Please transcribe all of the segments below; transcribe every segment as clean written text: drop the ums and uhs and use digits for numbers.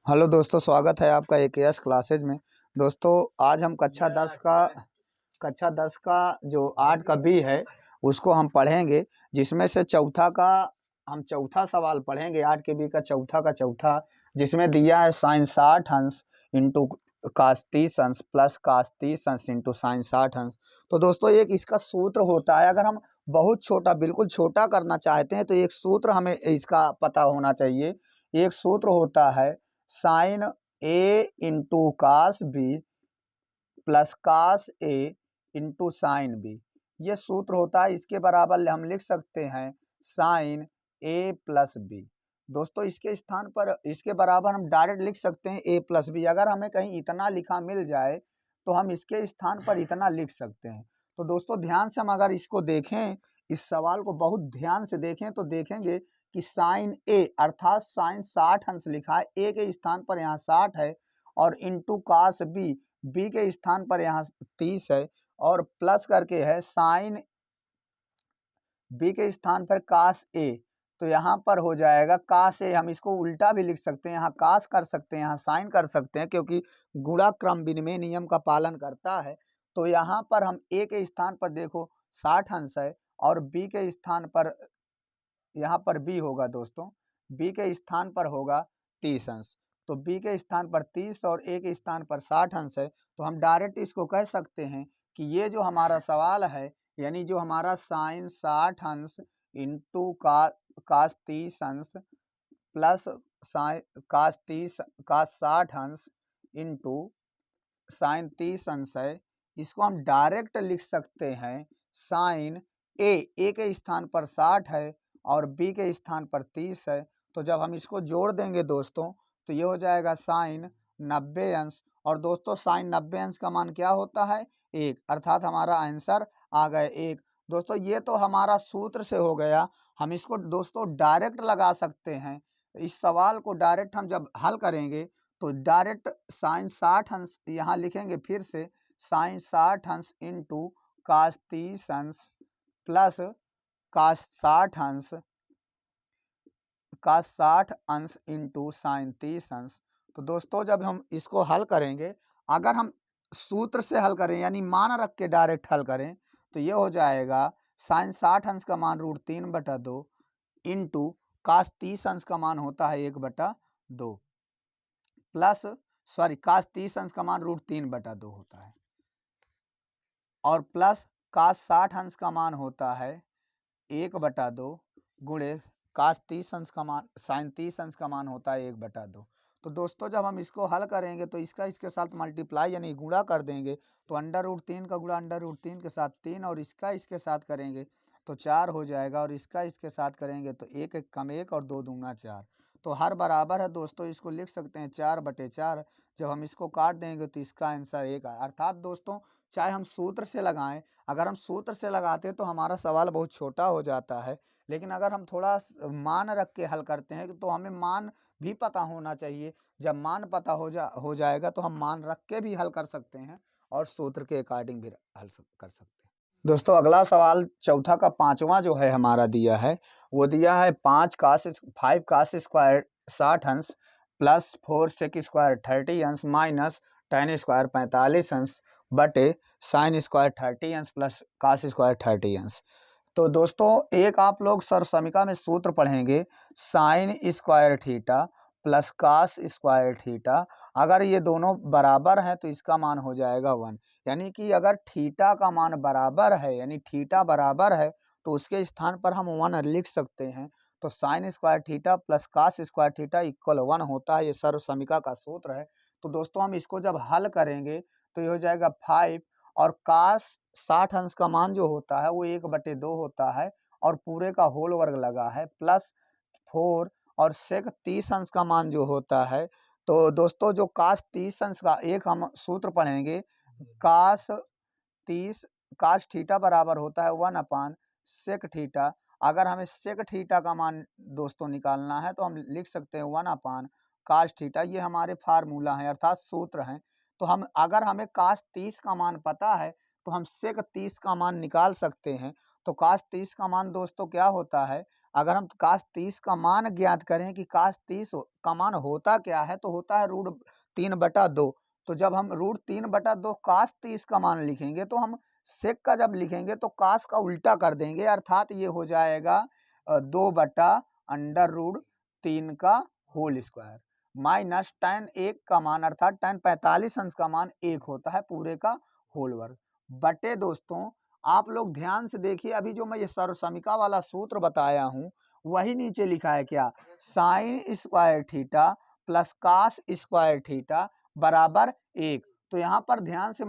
Hello दोस्तों, स्वागत है आपका एकेएस क्लासेज में। दोस्तों, आज हम कक्षा 10 का जो 8 का बी है उसको हम पढ़ेंगे, जिसमें से हम चौथा सवाल पढ़ेंगे। 8 के बी का चौथा, जिसमें दिया है साइन 60 अंश इंटू कास 30 अंश प्लस कास 30 अंश इंटू साइन 60 अंश। तो दोस्तों, एक इसका सूत्र होता है। अगर हम बहुत छोटा, बिल्कुल छोटा करना चाहते हैं तो एक सूत्र हमें इसका पता होना चाहिए। एक सूत्र होता है sine A into cos B plus cos A into sine B. ये सूत्र होता है। इसके बराबर हम लिख सकते हैं साइन ए प्लस बी। दोस्तों, इसके स्थान पर, इसके बराबर हम डायरेक्ट लिख सकते हैं ए प्लस बी। अगर हमें कहीं इतना लिखा मिल जाए तो हम इसके स्थान पर इतना लिख सकते हैं। तो दोस्तों, ध्यान से हम अगर इसको देखें, इस सवाल को बहुत ध्यान से देखें तो देखेंगे कि साइन ए अर्थात साइन 60 अंश लिखा है। ए के स्थान पर यहाँ 60 है, और इंटू कास बी, बी के स्थान पर यहाँ 30 है, और प्लस करके है साइन बी के स्थान पर कास ए। तो यहाँ पर हो जाएगा कास ए। हम इसको उल्टा भी लिख सकते हैं, यहाँ कास कर सकते हैं, यहाँ साइन कर सकते हैं, क्योंकि गुणा क्रम विनिमय नियम का पालन करता है। तो यहाँ पर हम ए के स्थान पर देखो 60 अंश है, और बी के स्थान पर, यहाँ पर बी होगा दोस्तों, बी के स्थान पर होगा 30 अंश। तो बी के स्थान पर 30 और ए के स्थान पर 60 अंश है। तो हम डायरेक्ट इसको कह सकते हैं कि ये जो हमारा सवाल है, यानी जो हमारा साइन 60 अंश इंटू कास 30 अंश प्लस साइन कास 60 अंश इंटू साइन 30 अंश है, इसको हम डायरेक्ट लिख सकते हैं साइन ए के स्थान पर 60 है और बी के स्थान पर 30 है। तो जब हम इसको जोड़ देंगे दोस्तों, तो ये हो जाएगा साइन 90 अंश। और दोस्तों, साइन 90 अंश का मान क्या होता है? 1, अर्थात हमारा आंसर आ गया 1। दोस्तों, ये तो हमारा सूत्र से हो गया। हम इसको दोस्तों डायरेक्ट लगा सकते हैं। इस सवाल को डायरेक्ट हम जब हल करेंगे तो डायरेक्ट साइन 60 अंश यहाँ लिखेंगे। फिर से साइन 60 अंश इंटू कास 30 अंश प्लस कास 60 अंश इंटू साइन 30 अंश। तो दोस्तों, जब हम इसको हल करेंगे, अगर हम सूत्र से हल करें यानी मान रख के डायरेक्ट हल करें, तो ये हो जाएगा साइन 60 अंश का मान √3/2 इंटू कास 30 अंश का मान होता है 1/2 प्लस कास 30 अंश का मान √3/2 होता है, और प्लस कास 60 अंश का मान होता है 1/2 गुणे कास 30 अंश का मान, साइन 30 अंश का मान होता है 1/2। तो दोस्तों, जब हम इसको हल करेंगे तो इसका इसके साथ मल्टीप्लाई यानी गुणा कर देंगे, तो √3 का गुणा √3 के साथ 3, और इसका इसके साथ करेंगे तो 4 हो जाएगा, और इसका इसके साथ करेंगे तो 1 1 कम 1 और 2 दूना 4। तो हर बराबर है दोस्तों, इसको लिख सकते हैं 4/4। जब हम इसको काट देंगे तो इसका आंसर 1 है। अर्थात दोस्तों, चाहे हम सूत्र से लगाएं, अगर हम सूत्र से लगाते तो हमारा सवाल बहुत छोटा हो जाता है, लेकिन अगर हम थोड़ा मान रख के हल करते हैं तो हमें मान भी पता होना चाहिए। जब मान पता हो जाएगा तो हम मान रख के भी हल कर सकते हैं, और सूत्र के अकॉर्डिंग भी हल कर सकते हैं। दोस्तों, अगला सवाल चौथा का पांचवा जो है हमारा दिया है, वो दिया है 5 कास स्क्वायर 60 अंश प्लस 4 सेक स्क्वायर 30 अंश माइनस tan स्क्वायर 45 अंश बटे साइन स्क्वायर 30 अंश प्लस कास स्क्वायर 30 अंश। तो दोस्तों, एक आप लोग सरसमीका में सूत्र पढ़ेंगे, sine square theta plus cos square theta. अगर ये दोनों बराबर हैं तो इसका मान हो जाएगा 1। यानी कि अगर थीटा का मान बराबर है, यानी थीटा बराबर है, तो उसके स्थान पर हम 1 लिख सकते हैं। तो sine square theta plus cos square theta equal 1 होता है। ये सर्वसमीका का सूत्र है। तो दोस्तों, हम इसको जब हल करेंगे तो ये हो जाएगा 5, और कास 60 अंश का मान जो होता है वो 1/2 होता है, और पूरे का होल वर्ग लगा है, प्लस 4, और सेक 30 अंश का मान जो होता है। तो दोस्तों, जो कास 30 अंश का एक हम सूत्र पढ़ेंगे, कास 30 कास थीटा बराबर होता है 1/सेक थीटा। अगर हमें सेक थीटा का मान दोस्तों निकालना है तो हम लिख सकते हैं 1/कास थीटा। ये हमारे फार्मूला हैं, अर्थात सूत्र हैं। तो हम, अगर हमें कास 30 का मान पता है तो हम सेक 30 का मान निकाल सकते हैं। तो कास 30 का मान दोस्तों क्या होता है? अगर हम काश 30 का मान ज्ञात करें कि काश 30 का मान होता क्या है, तो होता है √3/2। तो जब हम √3/2 काश 30 का मान लिखेंगे, तो हम सेक का जब लिखेंगे तो काश का उल्टा कर देंगे, अर्थात ये हो जाएगा 2/√3 का होल स्क्वायर माइनस tan 1 का मान, अर्थात tan 45 अंश का मान 1 होता है पूरे का होल वर्ग बटे। दोस्तों आप लोग ध्यान से देखिए, अभी जो मैं ये सर्वसमीका वाला सूत्र बताया हूँ वही नीचे लिखा है क्या, sine square theta plus cos square theta बराबर 1। तो यहाँ पर ध्यान से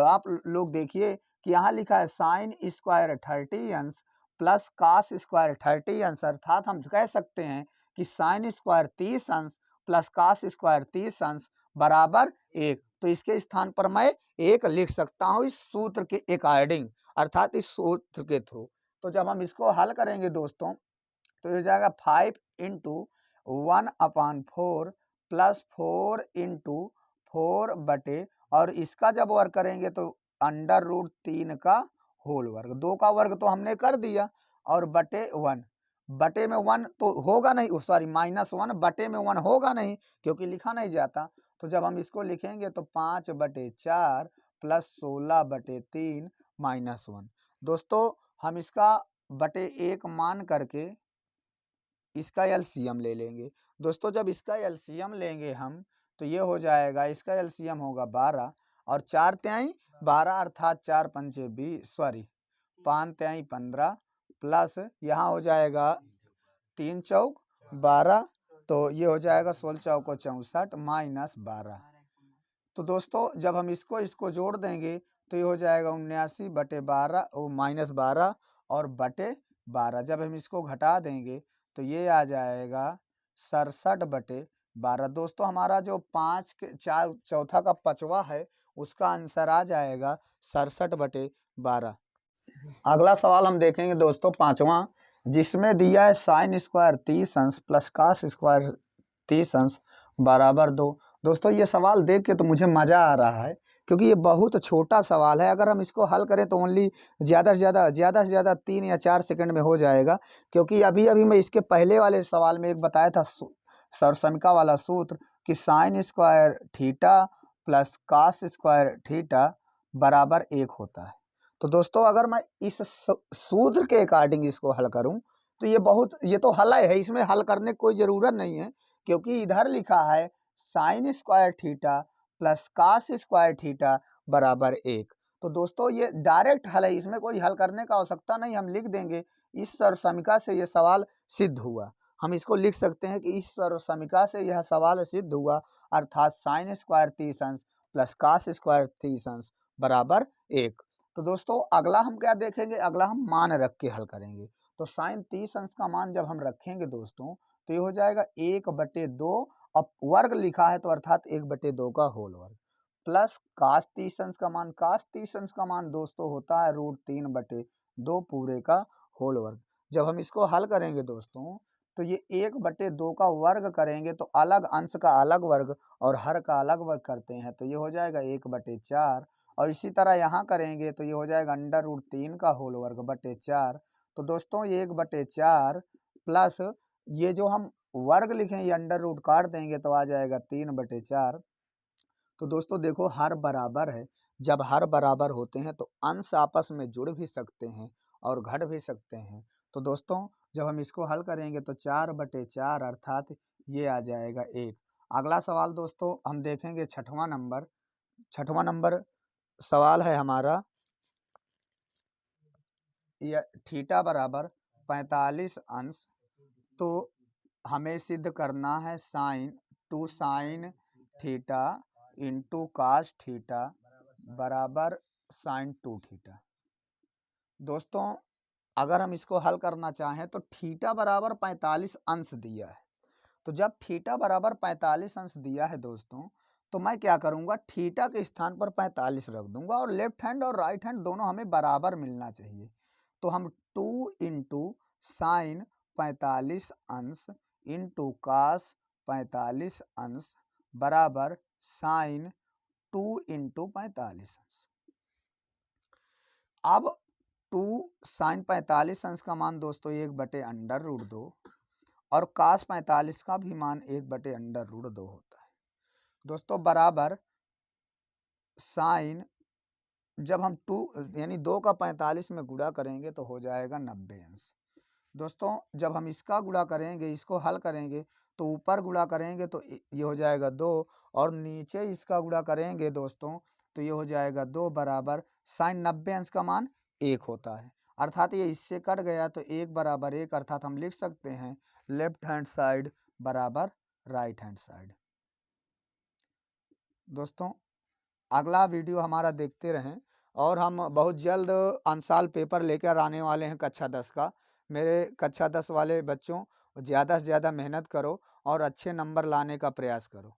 आप लोग देखिए कि यहाँ लिखा है साइन स्क्वायर 30 अंश प्लस कास स्क्वायर 30 अंश, अर्थात हम कह सकते हैं कि साइन स्क्वायर 30 अंश प्लस कास स्क्वायर 30 अंश बराबर 1। तो इसके स्थान पर मैं 1 लिख सकता हूँ इस सूत्र के अकॉर्डिंग, अर्थात इस सूत्र के थ्रू। तो जब हम इसको हल करेंगे दोस्तों, तो ये हो जाएगा 5 × 1/4 प्लस 4 × 4 बटे, और इसका जब वर्ग करेंगे तो √3 का होल वर्ग, 2 का वर्ग तो हमने कर दिया, और बटे 1, बटे में 1 तो होगा नहीं, सॉरी -1, बटे में 1 होगा नहीं क्योंकि लिखा नहीं जाता। तो जब हम इसको लिखेंगे तो 5/4 प्लस 16/3 -1। दोस्तों हम इसका बटे 1 मान करके इसका एलसीएम ले लेंगे। दोस्तों जब इसका एलसीएम लेंगे हम, तो ये हो जाएगा, इसका एलसीएम होगा 12 और 4 तिहाई 12, अर्थात 4 पंचे 20, सॉरी 5 तिहाई 15 प्लस यहाँ हो जाएगा 3 चौक 12, तो ये हो जाएगा 16 चौको 64 -12। तो दोस्तों जब हम इसको जोड़ देंगे तो ये हो जाएगा 79/12 -12 और बटे 12। जब हम इसको घटा देंगे तो ये आ जाएगा 67/12। दोस्तों हमारा जो 5 के 4 चौथा का 5वां है उसका आंसर आ जाएगा 67/12। अगला सवाल हम देखेंगे दोस्तों 5वां, जिसमें दिया है साइन स्क्वायर 30 अंश प्लस कास स्क्वायर 30 अंश बराबर 2। दोस्तों ये सवाल देख के तो मुझे मज़ा आ रहा है क्योंकि ये बहुत छोटा सवाल है। अगर हम इसको हल करें तो ओनली ज़्यादा से ज़्यादा 3 या 4 सेकंड में हो जाएगा, क्योंकि अभी अभी मैं इसके पहले वाले सवाल में एक बताया था सर्वसमीका वाला सूत्र कि sine square theta plus cos square theta बराबर 1 होता है। तो दोस्तों अगर मैं इस सूत्र के अकॉर्डिंग इसको हल करूं तो ये तो हल है, इसमें हल करने की कोई ज़रूरत नहीं है, क्योंकि इधर लिखा है sine square theta plus cos square theta बराबर 1। तो दोस्तों ये डायरेक्ट हल है, इसमें कोई हल करने का आवश्यकता नहीं, हम लिख देंगे इस सर्वसमीका से ये सवाल सिद्ध हुआ। हम इसको लिख सकते हैं कि इस सर्वसमीका से यह सवाल सिद्ध हुआ, अर्थात साइन स्क्वायर 30 अंश प्लस कास स्क्वायर 30 अंश बराबर 1। तो दोस्तों अगला हम क्या देखेंगे, अगला हम मान रख के हल करेंगे। तो साइन 30 अंश का मान जब हम रखेंगे दोस्तों तो ये हो जाएगा 1/2, अब वर्ग लिखा है तो अर्थात 1/2 का होल वर्ग, प्लस कास 30 अंश का मान, कास 30 अंश का मान दोस्तों होता है √3/2 पूरे का होल वर्ग। जब हम इसको हल करेंगे दोस्तों तो ये 1/2 का वर्ग करेंगे तो अलग अंश का अलग वर्ग और हर का अलग वर्ग करते हैं, तो ये हो जाएगा 1/4, और इसी तरह यहाँ करेंगे तो ये हो जाएगा √3 का होल वर्ग बटे 4। तो दोस्तों ये 1/4 प्लस ये जो हम वर्ग लिखें ये अंडर रूट काट देंगे तो आ जाएगा 3/4। तो दोस्तों देखो हर बराबर है, जब हर बराबर होते हैं तो अंश आपस में जुड़ भी सकते हैं और घट भी सकते हैं। तो दोस्तों जब हम इसको हल करेंगे तो 4/4 अर्थात ये आ जाएगा 1। अगला सवाल दोस्तों हम देखेंगे 6वां नंबर सवाल है हमारा, यह थीटा बराबर 45 अंश, तो हमें सिद्ध करना है sine theta into cos theta बराबर साइन 2 थीटा। दोस्तों अगर हम इसको हल करना चाहें तो थीटा बराबर 45 अंश दिया है, तो जब थीटा बराबर 45 अंश दिया है दोस्तों तो मैं क्या करूंगा, थीटा के स्थान पर 45 रख दूंगा और लेफ्ट हैंड और राइट हैंड दोनों हमें बराबर मिलना चाहिए। तो हम 2 × साइन 45 अंश इंटू कास 45 अंश बराबर साइन 2 × 45 अंश। अब 2 साइन 45 अंश का मान दोस्तों 1/√2 और कास 45 का भी मान 1/√2 होता है दोस्तों, बराबर साइन जब हम 2 यानी 2 का 45 में गुणा करेंगे तो हो जाएगा 90 अंश। दोस्तों जब हम इसका गुणा करेंगे, इसको हल करेंगे तो ऊपर गुणा करेंगे तो ये हो जाएगा 2 और नीचे इसका गुणा करेंगे दोस्तों तो ये हो जाएगा 2 बराबर साइन 90 अंश का मान 1 होता है। अर्थात ये इससे कट गया तो 1 बराबर 1, अर्थात हम लिख सकते हैं लेफ्ट हैंड साइड बराबर राइट हैंड साइड। दोस्तों अगला वीडियो हमारा देखते रहें और हम बहुत जल्द अंशाल पेपर लेकर आने वाले हैं कक्षा 10 का। मेरे कक्षा 10 वाले बच्चों ज़्यादा से ज़्यादा मेहनत करो और अच्छे नंबर लाने का प्रयास करो।